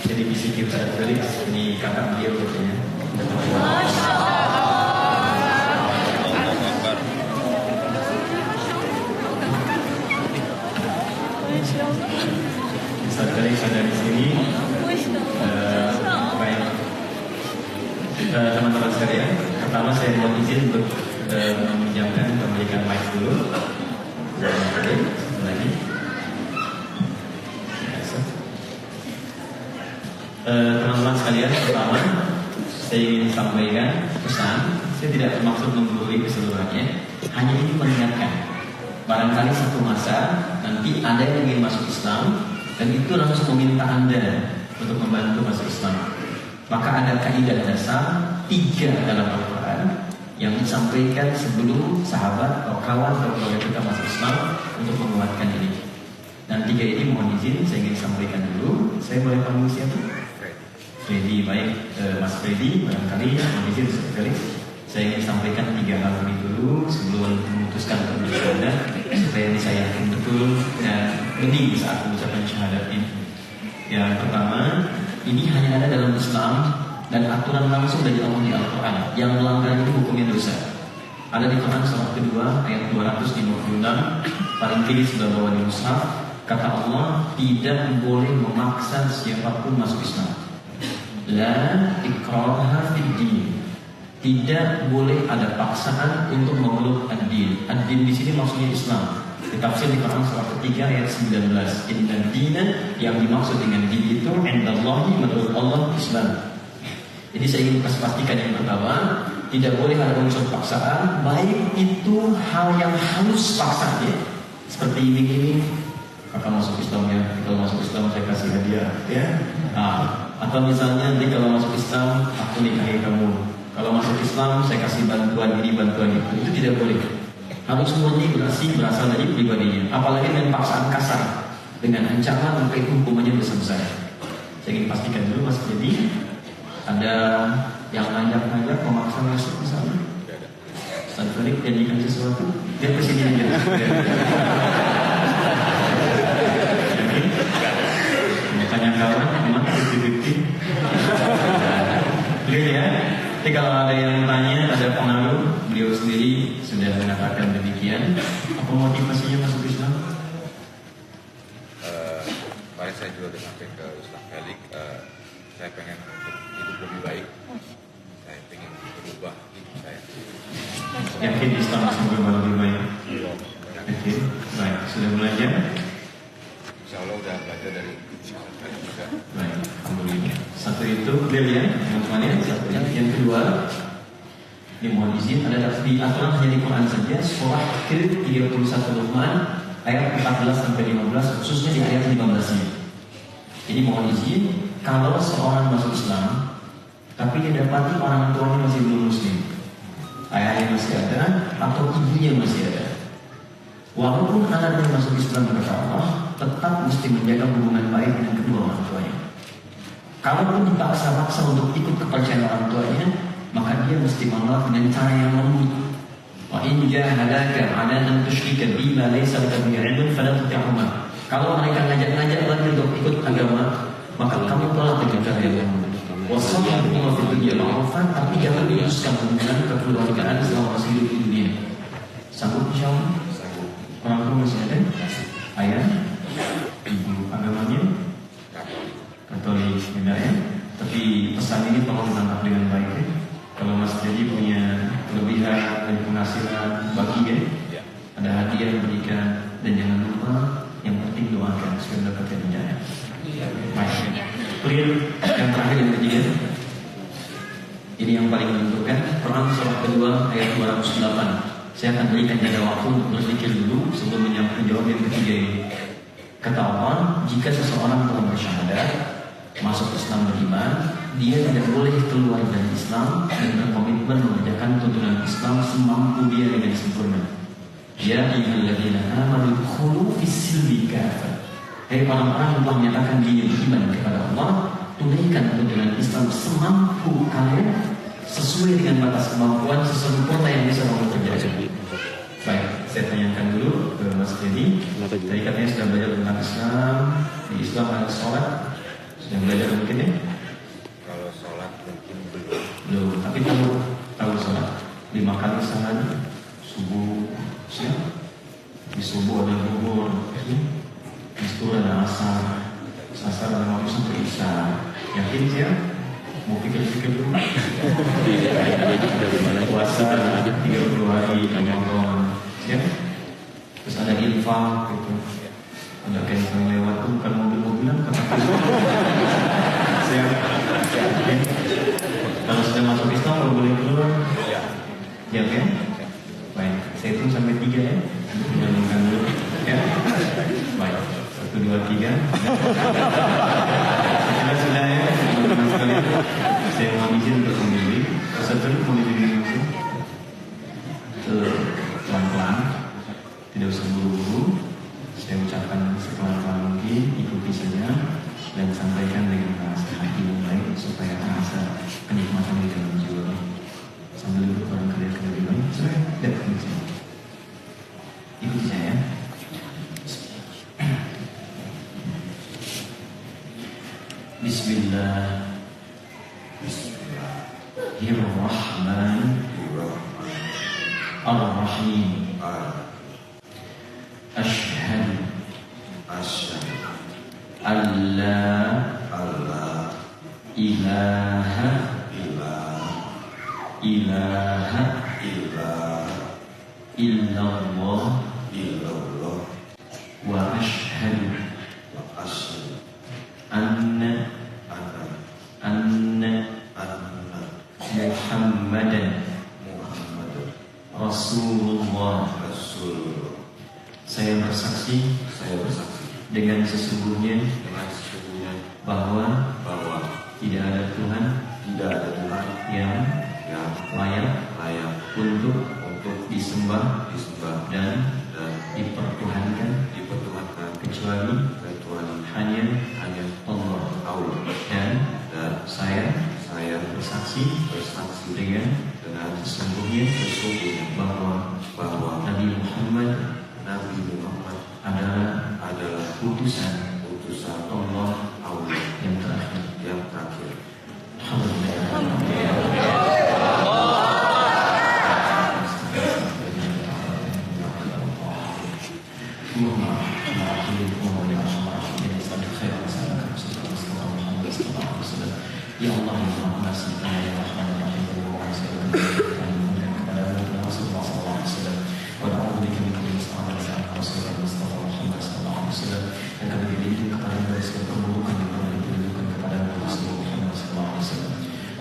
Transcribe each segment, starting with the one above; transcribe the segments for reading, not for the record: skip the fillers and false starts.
Jadi bisikin Ustaz Felix ini kakak dia katanya. Ustaz Felix ada di sini. Baik, teman-teman sekalian, pertama saya mohon izin untuk meminjamkan memberikan mic dulu. Lagi. Teman-teman sekalian, pertama saya ingin sampaikan pesan. Saya tidak bermaksud menggurui keseluruhannya, hanya ini mengingatkan. Barangkali satu masa nanti ada yang ingin masuk Islam dan itu langsung meminta Anda untuk membantu masuk Islam. Maka ada kaidah dasar 3 dalam Al-Quran yang disampaikan sebelum sahabat atau kawan atau keluarga kita masuk Islam untuk menguatkan ini. Dan 3 ini mohon izin saya ingin sampaikan dulu. Saya boleh panggil siapa? Freddy. Baik, Mas Freddy, barangkali mohon izin sekali. Saya ingin sampaikan 3 hal ini dulu sebelum memutuskan untuk Anda supaya disayangkan betul dan bening saat mengucapkan syahadat ini. Yang pertama, ini hanya ada dalam Islam dan aturan langsung dari Allah di Al-Quran. Yang melanggar itu hukumnya dosa. Ada di Quran surah kedua ayat 256, paling kiri sudah bawa di mushaf. Kata Allah, tidak boleh memaksa siapapun masuk Islam. La ikraha fid din. Tidak boleh ada paksaan untuk memeluk ad-din. Ad-din di sini maksudnya Islam. Ditafsir di Quran surah ketiga ayat 19. Inna dina, yang dimaksud dengan din itu indallahi, menurut Allah, Islam. Jadi saya ingin pastikan yang pertama, tidak boleh ada unsur paksaan, baik itu hal yang halus paksanya, seperti ini, kakak masuk Islam ya, kalau masuk Islam saya kasih hadiah, ya. Atau misalnya nanti kalau masuk Islam aku nikahi kamu. Kalau masuk Islam saya kasih bantuan ini, bantuan itu tidak boleh. Harus semuanya berasal dari pribadinya. Apalagi dengan paksaan kasar, dengan ancaman, maka itu hukumannya besar-besar. Saya ingin pastikan dulu Mas. Jadi ada yang ngajak-ngajak memaksa masuk ke sana. Ustaz Felix janjikan sesuatu, dia kesini aja. Tanya kawan, memang bukti-bukti. Clear ya? Jadi kalau ada yang tanya, ada pengaruh, beliau sendiri sudah mengatakan demikian. Apa motivasinya masuk Islam? Kemarin saya juga sudah sampai ke Ustaz Felix. Saya pengen untuk hidup lebih baik. Saya pengen berubah hidup saya. Yakin Islam berubah lebih baik? Oke, baik. Sudah belajar? Insya Allah sudah belajar dari Ustaz Felix juga. Baik, alhamdulillah. Satu itu clear ya, teman-teman ya. Satu ya. Yang kedua, ini mohon izin ada di aturan hanya di Quran saja, surah ke-31 Luqman ayat 14 sampai 15, khususnya di ayat 15-nya. Jadi mohon izin, kalau seorang masuk Islam tapi dia dapati orang tuanya masih belum muslim, ayahnya masih ada atau ibunya masih ada, walaupun anaknya masuk Islam kata Allah, tetap mesti menjaga hubungan baik dengan kedua orang tuanya. Kalaupun dipaksa-paksa untuk ikut kepercayaan orang tuanya, maka dia mesti menolak dengan cara yang lembut. Wa in jahadaka 'ala an tusyrika bima laysa laka bihi 'ilmun fala tuti'huma. Kalau mereka ngajak-ngajak lagi untuk ikut agama, maka kamu tolak dengan cara yang lembut. Wassalamu'alaikum warahmatullahi wabarakatuh. Tapi jangan diuskan hubungan kekeluargaan selama masih hidup di dunia. Sanggup insyaallah? Sanggup. Orang tua masih ada? Ayah? Ibu agamanya? Katolik, benar ya? Tapi pesan ini tolong ditangkap dengan baik ya. Kalau Mas Jadi punya kelebihan dan penghasilan bagi ya, ada hadiah berikan, dan jangan lupa yang penting doakan supaya mendapatkan hidayah. Baik, clear. Yang terakhir yang ketiga, ini yang paling menentukan. Quran surah kedua ayat 208. Saya akan berikan jeda waktu untuk berpikir dulu sebelum menjawab yang ketiga ini. Kata Allah, jika seseorang telah bersyahadat, masuk Islam beriman, dia tidak boleh keluar dari Islam dan berkomitmen mengerjakan tuntunan Islam semampu dia dengan sempurna. Ya ayyuhalladzina amanu dkhulu fis-silmi kafah. Hai orang-orang yang telah menyatakan diri beriman kepada Allah, tunaikan tuntunan Islam semampu kalian, sesuai dengan batas kemampuan sesempurna yang bisa kamu kerjakan. Baik, saya tanyakan dulu ke Mas Dedi. Tadi katanya sudah belajar tentang Islam. Di Islam ada sholat, Sudah belajar mungkin ya? Kalau sholat mungkin belum. Belum, tapi tahu sholat 5 kali sehari, subuh, siang, di subuh ada zuhur, di subuh ada asar, asar ada maghrib sampai isya. Yakin sih ya? Mau pikir-pikir dulu? Puasa 30 hari Ramadan, ya? Terus ada infak gitu. Ada cancel lewat tuh bukan mobil-mobilan, kan? Siap. Kalau sudah masuk Islam, kalau boleh keluar, ya kan? Baik, saya hitung sampai 3 ya. Menjalankan dulu, ya. Baik, 1, 2, 3. Sudah ya, teman-teman sekalian. Saya mohon izin untuk memilih. Satu memilih diri itu pelan-pelan, tidak usah buru-buru. Saya ucapkan sepelan-pelan mungkin, ikuti saja dan sampaikan dengan bahasa hati yang baik supaya terasa kenikmatan di dalam jiwa. Sambil duduk orang kalian lebih baik, saya tidak kunci. Ikuti saya. Bismillahirrahmanirrahim. Asyhadu alla ilaha illallah wa asyhadu anna Muhammadan Rasulullah. Saya bersaksi dengan sesungguhnya bahwa tidak ada Tuhan yang layak untuk disembah dan dipertuhankan kecuali hanya Allah. Dan saya bersaksi dengan sesungguhnya bahwa Nabi Muhammad adalah utusan Allah yang terakhir. Ya Allah, ya Rahman, ya Rahman, ya Rahim, kepada Rasulullah SAW. Wa na'udzubika min kulli musta'an wa Rasulullah Muhammad SAW. Dan kami dibimbing kepada segala keburukan yang pernah ditujukan kepada Rasulullah Muhammad SAW.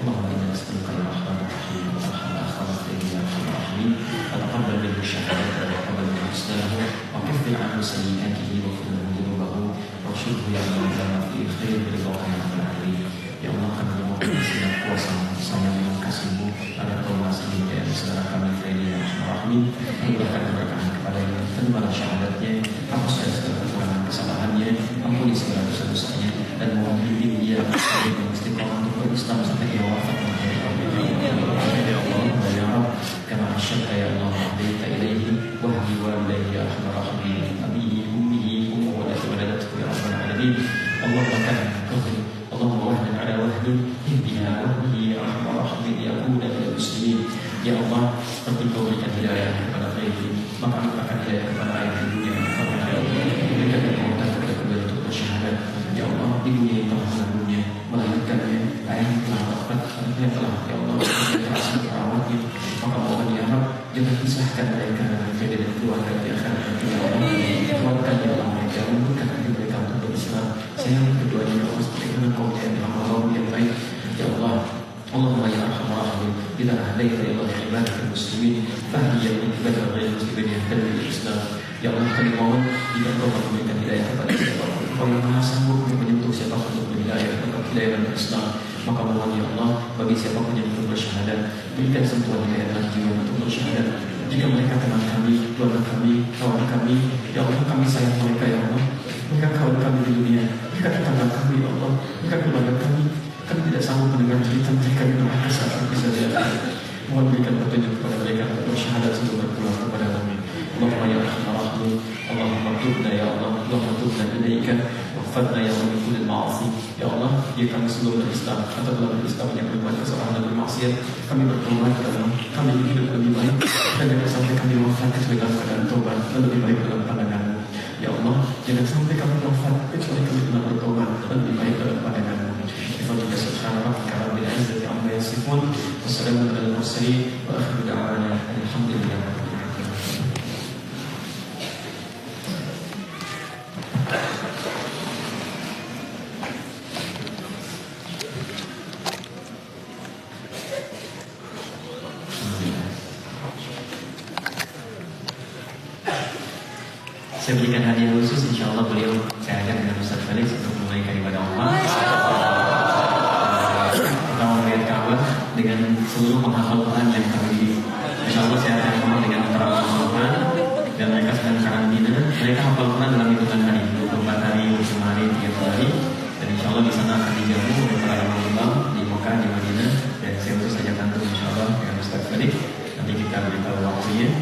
Allahumma inna nas'aluka ya Rahman ar-Rahim wa arhamna akhawati ya Arhamar Rahimin wa taqabbal minhu syahadata wa taqabbal minhu husnahu wa kaffir anhu sayyi'atihi wa ghfir lahu dhunubahu wa syurhu ya man fi khair ridwaka ya rabbal alamin. Ya Allah, kami memohon segala kuasa sayang dan kasih-Mu agar Kau masih menjadi saudara kami Freddy yang Rahmin, mengurangkan keberkahan kepadanya, terimalah syahadatnya, hapuskan segala kekurangan kesalahannya, ampuni segala dosa-dosanya, dan mohon bimbing dia sebagai istiqomah untuk berislam sampai dia wafat menjadi ya Allah, ya Rabb, kama asyhadu ya Allah wahdaika ilaihi wa hdi walidayhi ya arhamar rahimin, abihi ummihi ummu waladathu ya rabbal alamin. Allahumma kana Allahumma wahdan ala wahdin ihdina wahdihi ya arhamar rahimin ya Qudda lil muslimin. Ya Allah, seperti Kau berikan hidayah kepada Freddy, maka anugerahkan hidayah kepada ayah di dunia. Maka ya Allah, berikan kekuatan kepada kedua untuk bersyahadat. Ya Allah, di dunia yang telah mengandungnya, melahirkannya, ayah yang telah wafat, yang telah ya Allah berhasil merawatnya. Maka mohon ya Rabb, jangan pisahkan mereka dengan Freddy dan keluarga di akhirat. Ya Allah, kuatkan ya Allah mereka, memberikan hati mereka untuk berislam. Sayang keduanya ya Allah, seperti mana Kau menjadi hamba-Mu yang baik. Ya Allah, Allahumma ya Arhamar Rahimin, bila ahdaita ya Allah ibadaka muslimin, fahdiya ibadaka ghayr muslimin yahtadi bil Islam. Ya Allah, kami mohon jika Kau memberikan hidayah kepada siapapun, Kau yang maha sanggup untuk menyentuh siapapun untuk berhidayah kepada hidayah dan Islam. Maka mohon ya Allah, bagi siapapun yang belum bersyahadat, berikan sentuhan hidayah dalam jiwa untuk bersyahadat. Jika mereka teman kami, keluarga kami, kawan kami, ya Allah, kami sayang mereka ya Allah. Mereka kawan kami di dunia, mereka tetangga kami ya Allah, mereka keluarga kami. Kami tidak sanggup mendengar cerita mereka di neraka saat bisa lihat. Mohon berikan petunjuk kepada mereka untuk bersyahadat sebelum berpulang kepada kami. Allahumma ya Arhamar Rahimin, Allahumma tubna ya Allah, Allahumma tubna ilaika, waghfirna ya Allah min kulli ma'asi. Ya Allah, Allah, jika kami sebelum berislam atau telah berislam yang berbuat kesalahan dan bermaksiat, kami bertobat ya Allah. Kami ingin hidup lebih baik dan jangan sampai kami wafat kecuali dalam keadaan tobat dan lebih baik dalam pandangan-Mu. Ya Allah, jangan sampai kami wafat kecuali kami telah bertobat dan lebih baik dalam pandangan-Mu. Bifadlika subhana rabbika rabbil izzati amma yasifun wa salamun alal mursalin wa akhiru da'wana alhamdulillahi rabbil alamin. Saya berikan hadiah khusus, insya Allah beliau saya ajak dengan Ustaz Felix untuk menunaikan ibadah umrah. Kita melihat Ka'bah dengan seluruh penghafal Quran yang kami. Insya Allah saya akan ngomong dengan para penghafal Quran dan mereka sedang karantina. Mereka hafal Quran dalam hitungan hari, 24 hari, 5 hari, 30 hari. Dan insya Allah di sana akan dijamu oleh para imam di Mekah, di Madinah. Dan saya terus saja kantor insya Allah dengan Ustaz Felix. Nanti kita beritahu waktunya.